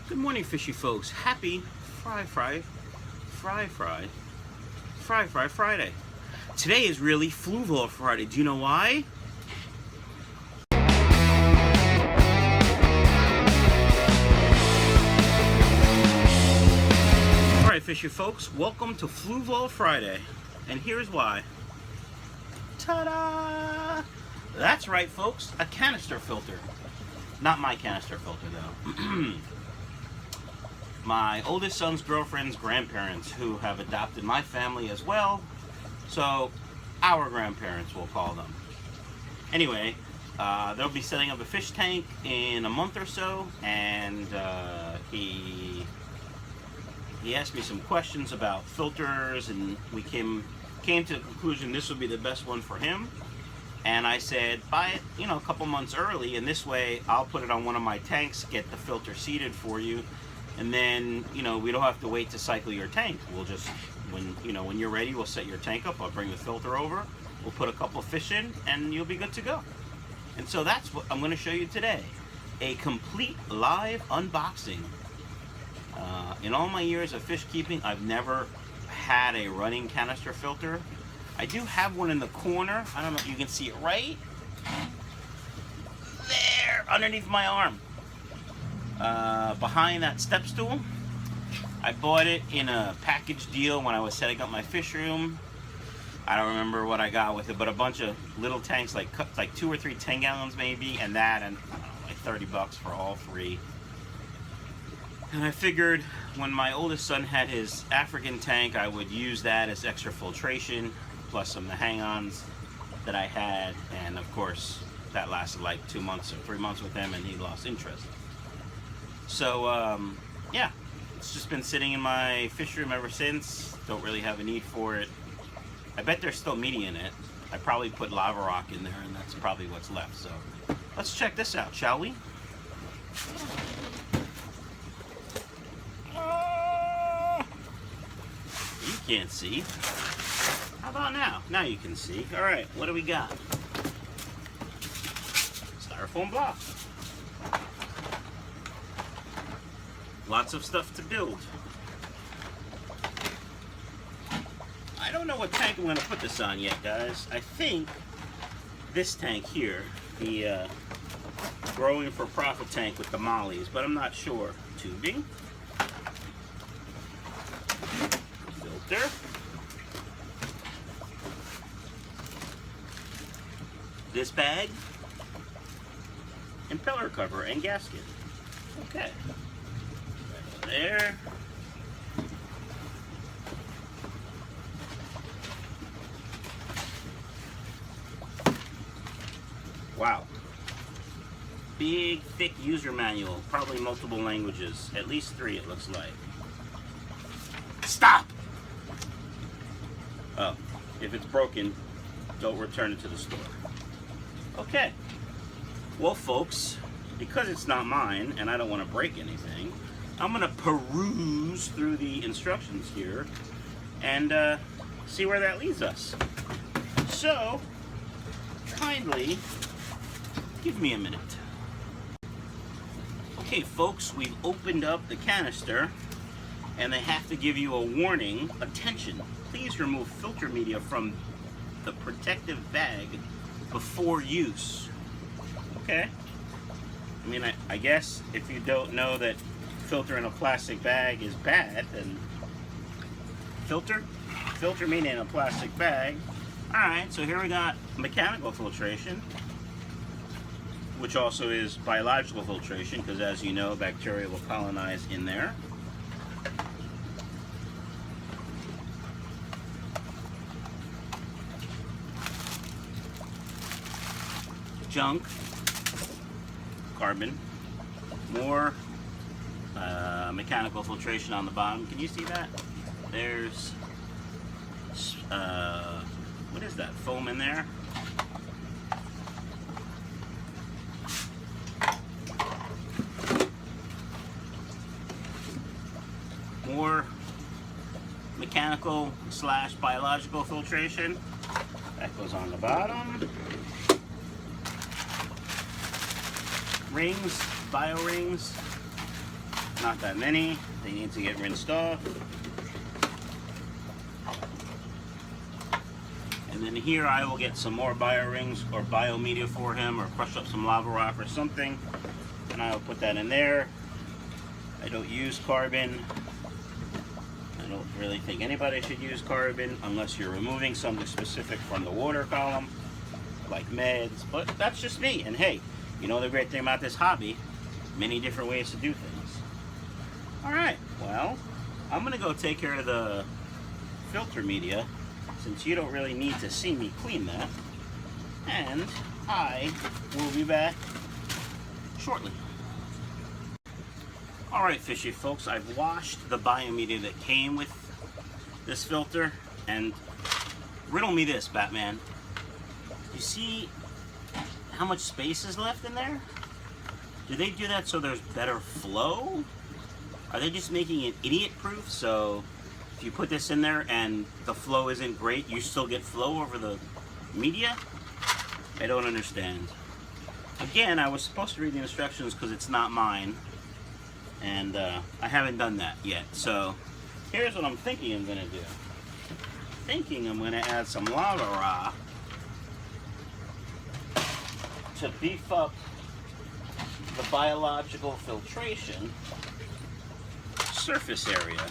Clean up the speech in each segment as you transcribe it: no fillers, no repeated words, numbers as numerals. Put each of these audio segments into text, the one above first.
Good morning, fishy folks. Happy Friday. Today is really Fluval Friday. Do you know why? Alright, fishy folks, welcome to Fluval Friday. And here's why. Ta-da! That's right, folks, a canister filter. Not my canister filter, though. My oldest son's girlfriend's grandparents, who have adopted my family as well, so our grandparents, we'll call them. Anyway, they'll be setting up a fish tank in a month or so, and he asked me some questions about filters, and we came to the conclusion this would be the best one for him. And I said, buy it, a couple months early, and this way I'll put it on one of my tanks, get the filter seated for you. And then, we don't have to wait to cycle your tank. We'll just, when you're ready, we'll set your tank up. I'll bring the filter over. We'll put a couple of fish in, and you'll be good to go. And so that's what I'm going to show you today. A complete live unboxing. In all my years of fish keeping, I've never had a running canister filter. I do have one in the corner. I don't know if you can see it right there, underneath my arm. Behind that step stool. I bought it in a package deal when I was setting up my fish room. I don't remember what I got with it, but a bunch of little tanks, like 2 or 3 10 gallons maybe, and that, and I don't know, like $30 for all 3. And I figured when my oldest son had his African tank, I would use that as extra filtration, plus some of the hang-ons that I had, and of course that lasted like 2 months or 3 months with him, and he lost interest. So, yeah, it's just been sitting in my fish room ever since. Don't really have a need for it. I bet there's still media in it. I probably put lava rock in there, and that's probably what's left. So, let's check this out, shall we? You can't see. How about now? Now you can see. All right, what do we got? Styrofoam block. Lots of stuff to build. I don't know what tank I'm going to put this on yet, guys. I think this tank here, the growing for profit tank with the mollies, but I'm not sure. Tubing. Filter. This bag. Impeller cover and gasket. Okay. There. Wow. Big, thick user manual. Probably multiple languages. At least 3, it looks like. Stop! Oh, if it's broken, don't return it to the store. Okay. Well, folks, because it's not mine, and I don't want to break anything, I'm going to peruse through the instructions here and see where that leads us. So, kindly give me a minute. Okay, folks, we've opened up the canister, and they have to give you a warning. Attention, please remove filter media from the protective bag before use. Okay. I mean, I guess if you don't know that filter in a plastic bag is bad, then filter media in a plastic bag. Alright, so here we got mechanical filtration, which also is biological filtration, because as you know, bacteria will colonize in there. Junk, carbon, more mechanical filtration on the bottom. Can you see that? There's what is that, foam in there? More mechanical / biological filtration. That goes on the bottom. Rings, bio rings. Not that many. They need to get rinsed off. And then here I will get some more bio rings or biomedia for him, or crush up some lava rock or something, and I will put that in there. I don't use carbon. I don't really think anybody should use carbon unless you're removing something specific from the water column, like meds, but that's just me. And hey, you know the great thing about this hobby, many different ways to do things. Alright, well, I'm gonna go take care of the filter media, since you don't really need to see me clean that, and I will be back shortly. Alright, fishy folks, I've washed the biomedia that came with this filter, and riddle me this, Batman. You see how much space is left in there? Do they do that so there's better flow? Are they just making it idiot-proof, so if you put this in there and the flow isn't great, you still get flow over the media? I don't understand. Again, I was supposed to read the instructions because it's not mine, and I haven't done that yet. So here's what I'm thinking I'm gonna do. I'm gonna add some lava rock to beef up the biological filtration surface area.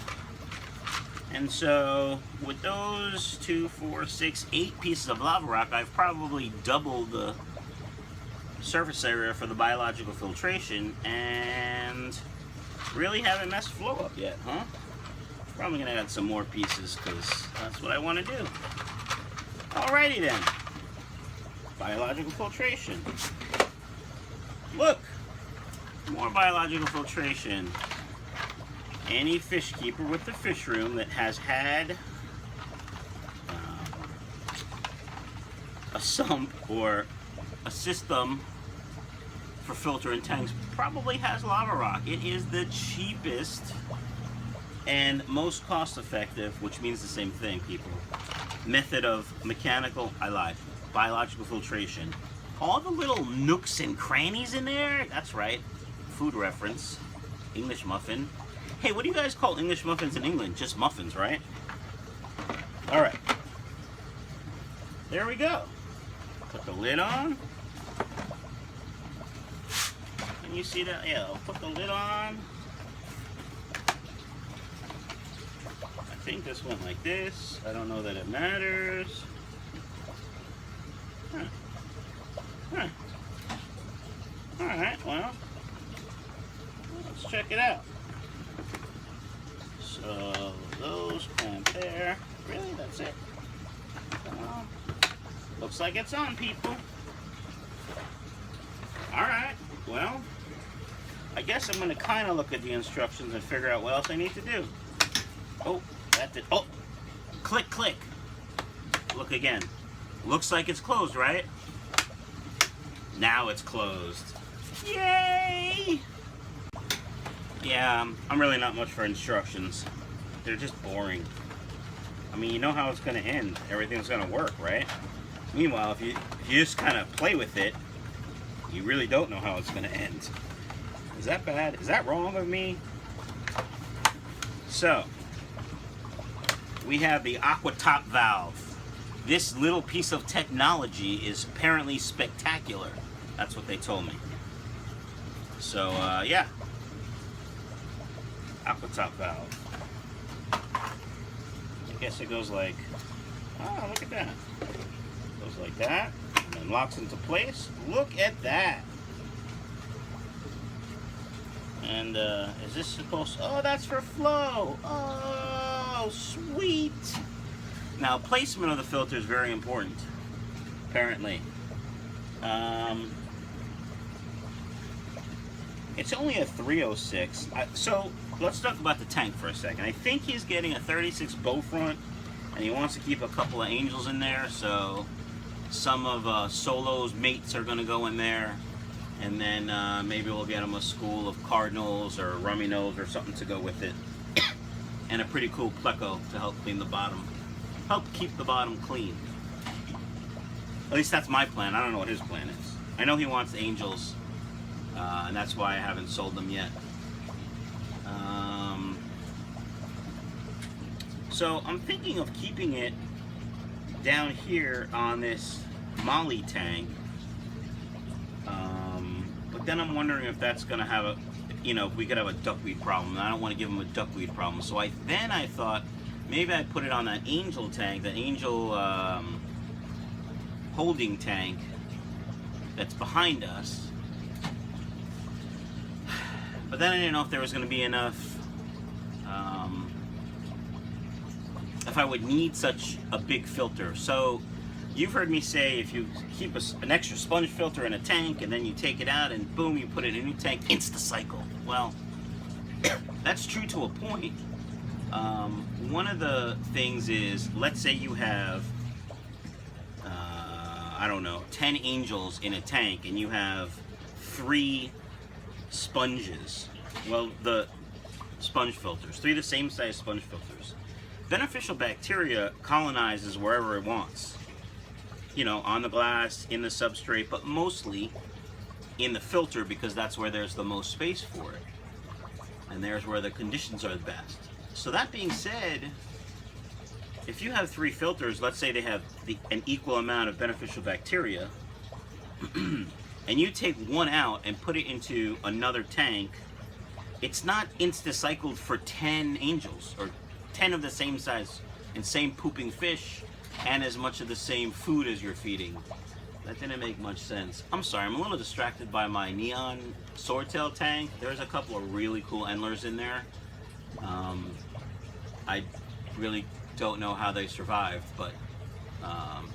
And so with those 2, 4, 6, 8 pieces of lava rock, I've probably doubled the surface area for the biological filtration, and really haven't messed flow up yet, huh? Probably gonna add some more pieces because that's what I want to do. Alrighty then. Biological filtration. Look! More biological filtration. Any fish keeper with the fish room that has had a sump or a system for filtering tanks probably has lava rock. It is the cheapest and most cost-effective, which means the same thing, people, method of biological filtration. All the little nooks and crannies in there, that's right, food reference, English muffin. Hey, what do you guys call English muffins in England? Just muffins, right? Alright. There we go. Put the lid on. Can you see that? Yeah, I'll put the lid on. I think this went like this. I don't know that it matters. Huh. Alright, well, let's check it out. So, those clamp there. Really, that's it? Looks like it's on, people. Alright, well, I guess I'm going to kind of look at the instructions and figure out what else I need to do. Oh, that did. Oh, click, click. Look again. Looks like it's closed, right? Now it's closed. Yay! Yeah, I'm really not much for instructions. They're just boring. I mean, you know how it's going to end. Everything's going to work, right? Meanwhile, if you just kind of play with it, you really don't know how it's going to end. Is that bad? Is that wrong of me? So, we have the Aqua Top Valve. This little piece of technology is apparently spectacular. That's what they told me. So, yeah. Aqua Top Valve. I guess it goes like, oh, look at that. It goes like that, and then locks into place. Look at that. And is this supposed to, oh, that's for flow. Oh, sweet. Now, placement of the filter is very important, apparently. It's only a 306. So let's talk about the tank for a second. I think he's getting a 36 bow front, and he wants to keep a couple of angels in there. So some of Solo's mates are going to go in there, and then maybe we'll get him a school of cardinals or rummy nose or something to go with it, and a pretty cool pleco to help clean the bottom, help keep the bottom clean. At least that's my plan. I don't know what his plan is. I know he wants angels. And that's why I haven't sold them yet. So I'm thinking of keeping it down here on this molly tank. But then I'm wondering if that's going to have a, if we could have a duckweed problem. And I don't want to give them a duckweed problem. So I thought maybe I'd put it on that angel tank, the angel holding tank that's behind us. But then I didn't know if there was going to be enough, if I would need such a big filter. So you've heard me say if you keep an extra sponge filter in a tank and then you take it out and boom, you put it in a new tank, insta-cycle. Well, that's true to a point. One of the things is, let's say you have, I don't know, 10 angels in a tank and you have 3 sponges. Well, the sponge filters, 3 the same size sponge filters. Beneficial bacteria colonizes wherever it wants. On the glass, in the substrate, but mostly in the filter because that's where there's the most space for it. And there's where the conditions are the best. So that being said, if you have 3 filters, let's say they have an equal amount of beneficial bacteria, and you take one out and put it into another tank, it's not insta-cycled for 10 angels, or 10 of the same size and same pooping fish, and as much of the same food as you're feeding. That didn't make much sense. I'm sorry, I'm a little distracted by my neon swordtail tank. There's a couple of really cool endlers in there. I really don't know how they survived, but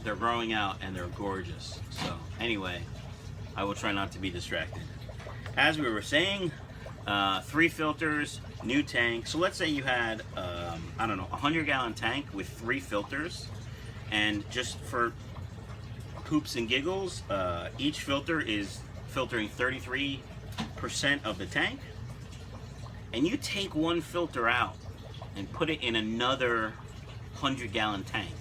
they're growing out and they're gorgeous. So anyway, I will try not to be distracted. As we were saying, 3 filters, new tank. So let's say you had, I don't know, a 100-gallon tank with 3 filters. And just for poops and giggles, each filter is filtering 33% of the tank. And you take one filter out and put it in another 100-gallon tank.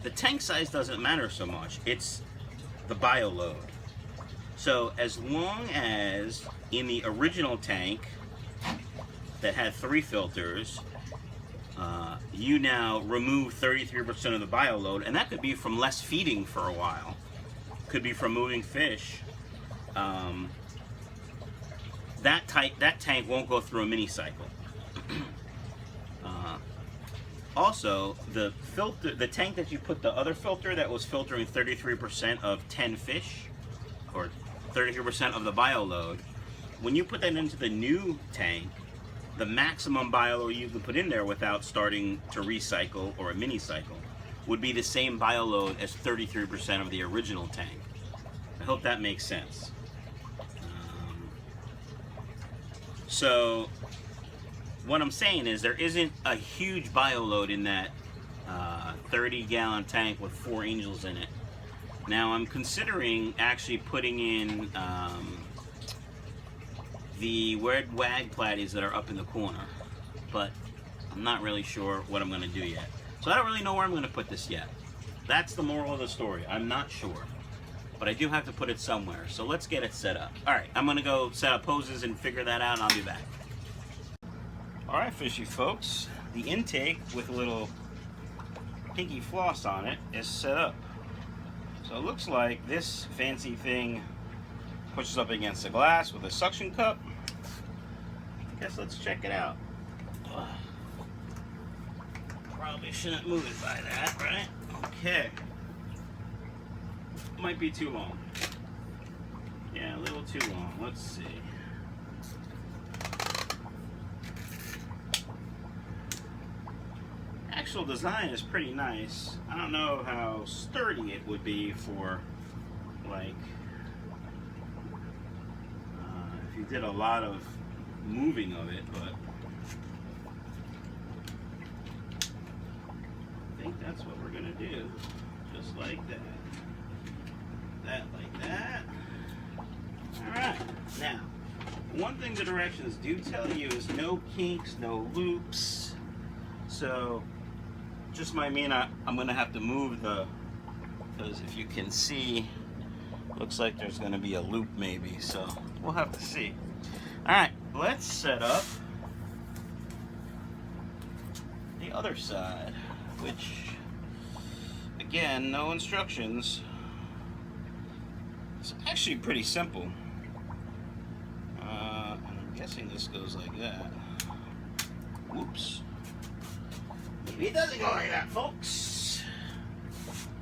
The tank size doesn't matter so much. It's the bio load. So as long as in the original tank that had 3 filters, you now remove 33% of the bio load, and that could be from less feeding for a while. Could be from moving fish. That tank won't go through a mini cycle. Also, the tank that you put the other filter that was filtering 33% of 10 fish, or 33% of the bio load, when you put that into the new tank, the maximum bio load you can put in there without starting to recycle or a mini cycle would be the same bio load as 33% of the original tank. I hope that makes sense. So what I'm saying is there isn't a huge bio load in that 30-gallon tank with 4 angels in it. Now I'm considering actually putting in the red wag platies that are up in the corner, but I'm not really sure what I'm going to do yet. So I don't really know where I'm going to put this yet. That's the moral of the story. I'm not sure, but I do have to put it somewhere. So let's get it set up. All right, I'm going to go set up poses and figure that out, and I'll be back. All right, fishy folks, the intake with a little pinky floss on it is set up. So it looks like this fancy thing pushes up against the glass with a suction cup. I guess let's check it out. Probably shouldn't move it by that, right? Okay. Might be too long. Yeah, a little too long. Let's see. Actual design is pretty nice. I don't know how sturdy it would be for, like, if you did a lot of moving of it, but I think that's what we're gonna do. Just like that. That like that. Alright, now, one thing the directions do tell you is no kinks, no loops. So, just might mean I'm gonna have to move because if you can see, looks like there's gonna be a loop maybe, so we'll have to see. Alright, let's set up other side, which, again, no instructions. It's actually pretty simple. And I'm guessing this goes like that. Whoops. Maybe it doesn't go like that, folks.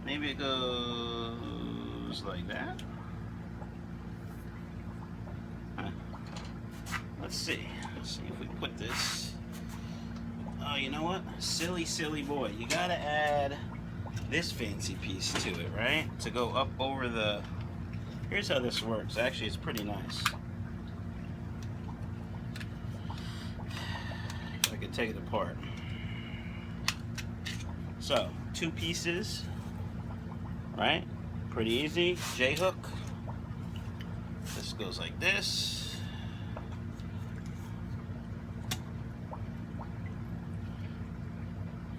Maybe it goes like that. Huh. Let's see. Let's see if we put this. Oh, you know what? Silly, silly boy. You gotta add this fancy piece to it, right? To go up over the... Here's how this works. Actually, it's pretty nice. I could take it apart. So, 2 pieces, right? Pretty easy. J-hook. This goes like this.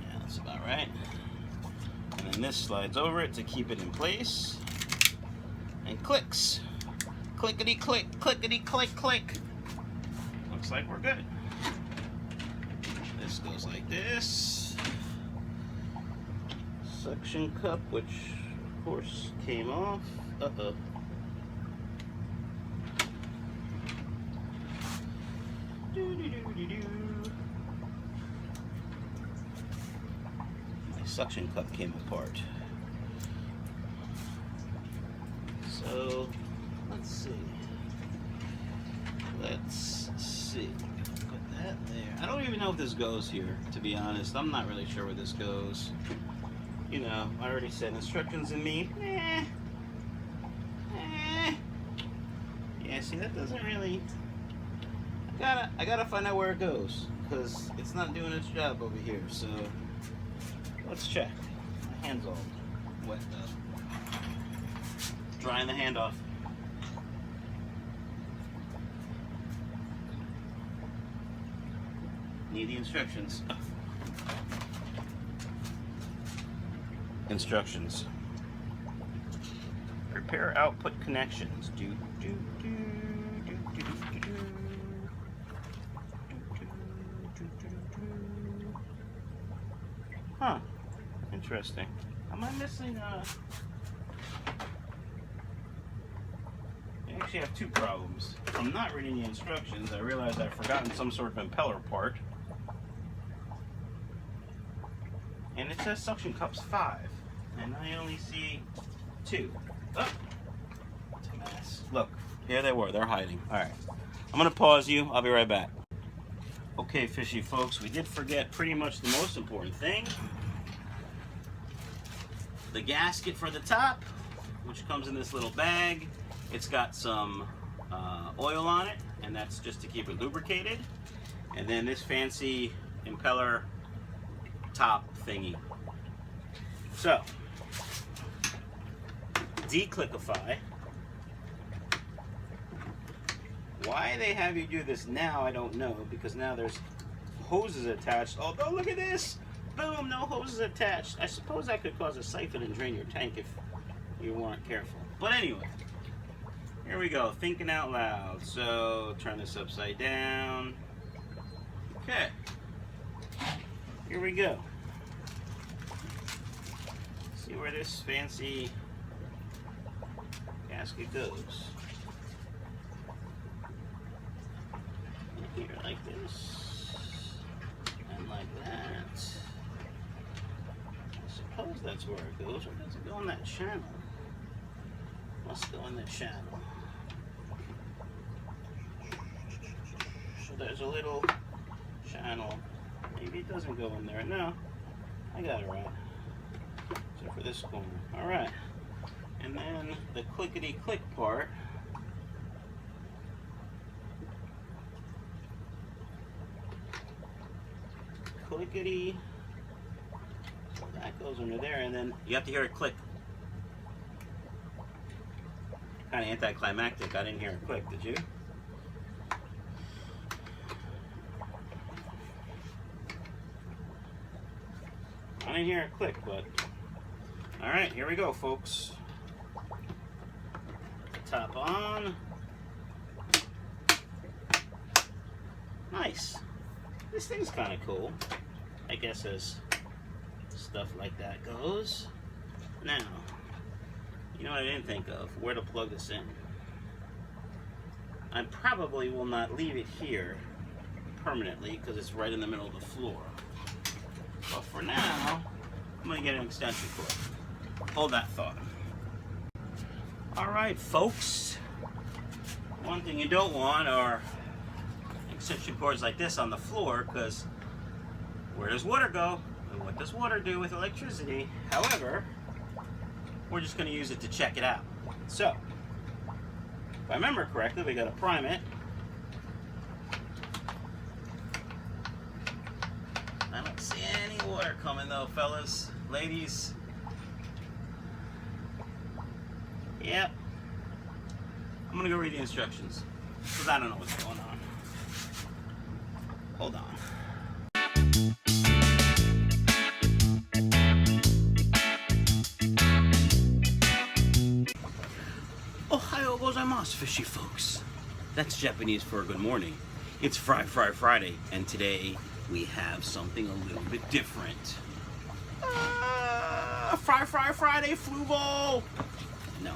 Yeah, that's about right. And then this slides over it to keep it in place. And clicks. Clickety click, clickety click, click. Looks like we're good. This goes like this. Suction cup, which of course came off. Uh-oh. My suction cup came apart. So, let's see. Let's see. Put that there. I don't even know if this goes here, to be honest. I'm not really sure where this goes. You know, I already said instructions in me. Yeah, see, that doesn't really... I gotta find out where it goes, because it's not doing its job over here, so... Let's check. My hand's all wet though. Drying the hand off. Need the instructions. Instructions. Prepare output connections. Huh. Interesting. Am I missing I actually have 2 problems. From not reading the instructions, I realized I've forgotten some sort of impeller part. And it says suction cups 5. And I only see 2. Oh! It's a mess. Look, here they were. They're hiding. Alright. I'm going to pause you. I'll be right back. Okay, fishy folks, we did forget pretty much the most important thing. The gasket for the top, which comes in this little bag. It's got some oil on it, and that's just to keep it lubricated. And then this fancy impeller top thingy. So, declickify. Why they have you do this now, I don't know, because now there's hoses attached. Although, look at this! Boom, no hoses attached. I suppose that could cause a siphon and drain your tank if you weren't careful. But anyway, here we go, thinking out loud. So, turn this upside down. Okay, here we go. See where this fancy gasket goes. Here like this, and like that. I suppose that's where it goes, or does it go in that channel? Must go in the channel. So there's a little channel. Maybe it doesn't go in there. No, I got it right. Except for this corner. Alright. And then the clickety-click part. Clickety. So that goes under there, and then you have to hear it click. Kind of anticlimactic. I didn't hear it click, did you? I didn't hear it click, but alright, here we go, folks. Top on. Nice. This thing's kind of cool. I guess as stuff like that goes. Now, you know what I didn't think of? Where to plug this in. I probably will not leave it here permanently because it's right in the middle of the floor. But for now, I'm going to get an extension cord. Hold that thought. Alright folks, one thing you don't want are extension cords like this on the floor, because where does water go? And what does water do with electricity? However, we're just going to use it to check it out. So, if I remember correctly, we got to prime it. I don't see any water coming though, fellas, ladies. Yep. I'm gonna go read the instructions, because I don't know what's going on. Hold on. Ohayou gozaimasu, fishy folks. That's Japanese for good morning. It's Friday, and today we have something a little bit different. Friday, Fluval! No,